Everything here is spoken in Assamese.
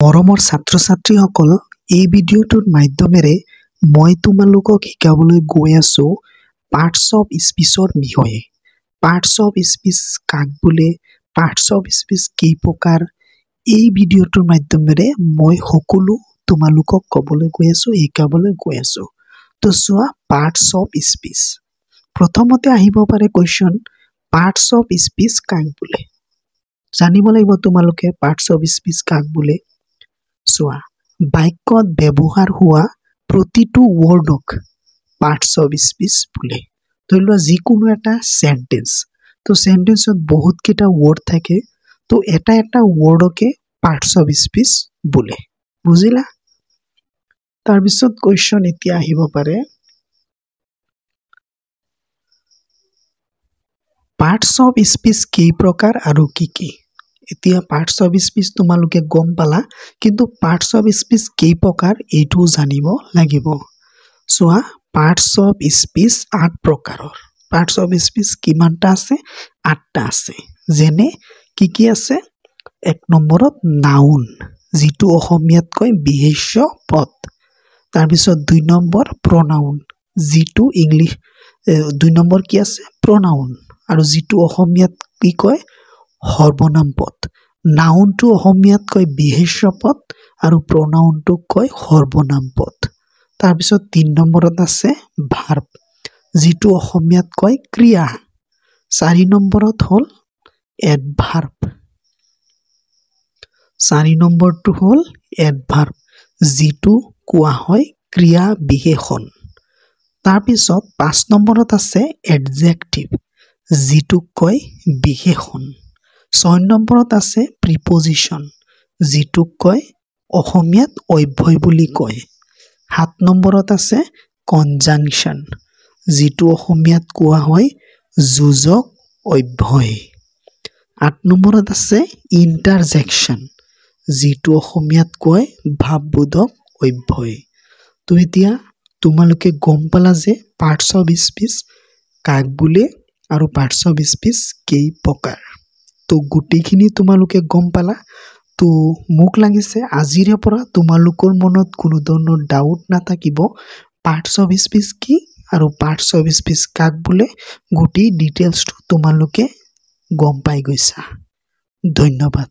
মৰমৰ ছাত্ৰ-ছাত্ৰীসকল, এই ভিডিঅ'টোৰ মাধ্যমেৰে মই তোমালোকক শিকাবলৈ গৈ আছো পাৰ্টস অফ স্পীচৰ বিষয়ে। পাৰ্টস অফ স্পীচ কাক বোলে, পাৰ্টস অফ স্পীচ কেই প্ৰকাৰ, এই ভিডিঅ'টোৰ মাধ্যমেৰে মই সকলো তোমালোকক ক'বলৈ গৈ আছো, শিকাবলৈ গৈ আছো। তো চোৱা, পাৰ্টস অফ স্পীচ। প্ৰথমতে আহিব পাৰে কোৱেশ্চন, পাৰ্টস অফ স্পীচ কাক বোলে? জানিব লাগিব তোমালোকে পাৰ্টস অফ স্পীচ কাক বোলে। চোৱা, বাক্যত ব্যৱহাৰ হোৱা প্ৰতিটো ৱৰ্ডক পাৰ্টস অফ স্পীচ বোলে। ধৰি লোৱা যিকোনো এটা সেন্টেন্স, তো সেন্টেন্সত বহুত কেইটা ৱৰ্ড থাকে, তো এটা এটা ৱৰ্ডকে পাৰ্টস অফ স্পীচ বোলে। বুজিলা? তাৰপিছত কোৱেশ্চন এতিয়া আহিব পাৰে, পাৰ্টস অফ স্পীচ কেই প্ৰকাৰ আৰু কি কি? এতিয়া পাৰ্টস অফ স্পীচ তোমালোকে গম পালা, কিন্তু পাৰ্টস অফ স্পীচ কেই প্ৰকাৰ এইটো জানিব লাগিব। চোৱা, পাৰ্টস অফ স্পীচ 8 প্ৰকাৰৰ। পাৰ্টস অফ স্পীচ কিমানটা আছে? 8টা আছে। যেনে কি কি আছে? 1 নম্বৰত নাউন, যিটো অসমীয়াত কয় বিশেষ্য পদ। তাৰপিছত 2 নম্বৰ প্ৰনাউন, যিটো ইংলিছ 2 নম্বৰ কি আছে? প্ৰনাউন, আৰু যিটো অসমীয়াত কি কয়? সৰ্বনাম পদ। নাউনটো অসমীয়াত কয় বিশেষ্য পদ আৰু প্ৰনাউনটোক কয় সৰ্বনাম পদ। তাৰপিছত 3 নম্বৰত আছে ভাৰ্ব, যিটো অসমীয়াত কয় ক্ৰিয়া। 4 নম্বৰত হ'ল এডভাৰ্ব। 4 নম্বৰটো হ'ল এডভাৰ্ব, যিটো কোৱা হয় ক্ৰিয়া বিশেষণ। তাৰপিছত 5 নম্বৰত আছে এডজেক্টিভ, যিটোক কয় বিশেষণ। 6 নম্বৰত আছে প্ৰিপজিশ্যন, যিটোক কয় অসমীয়াত অব্যয় বুলি কয়। 7 নম্বৰত আছে কনজাংচন, যিটো অসমীয়াত কোৱা হয় যোজক অব্যয়। 8 নম্বৰত আছে ইণ্টাৰজেকশ্যন, যিটো অসমীয়াত কয় ভাৱবোধক অব্যয়। তো এতিয়া তোমালোকে গম পালা যে পাৰ্টস অফ স্পীচ কাক বোলে আৰু পাৰ্টস অফ স্পীচ কেই প্ৰকাৰ। তো গোটেইখিনি তোমালোকে গম পালা। তো মোক লাগিছে আজিৰে পৰা তোমালোকৰ মনত কোনো ধৰণৰ ডাউট নাথাকিব, পাৰ্টস অফ স্পীচ কি আৰু পাৰ্টস অফ স্পীচ কাক বোলে গোটেই ডিটেইলছটো তোমালোকে গম পাই গৈছা। ধন্যবাদ।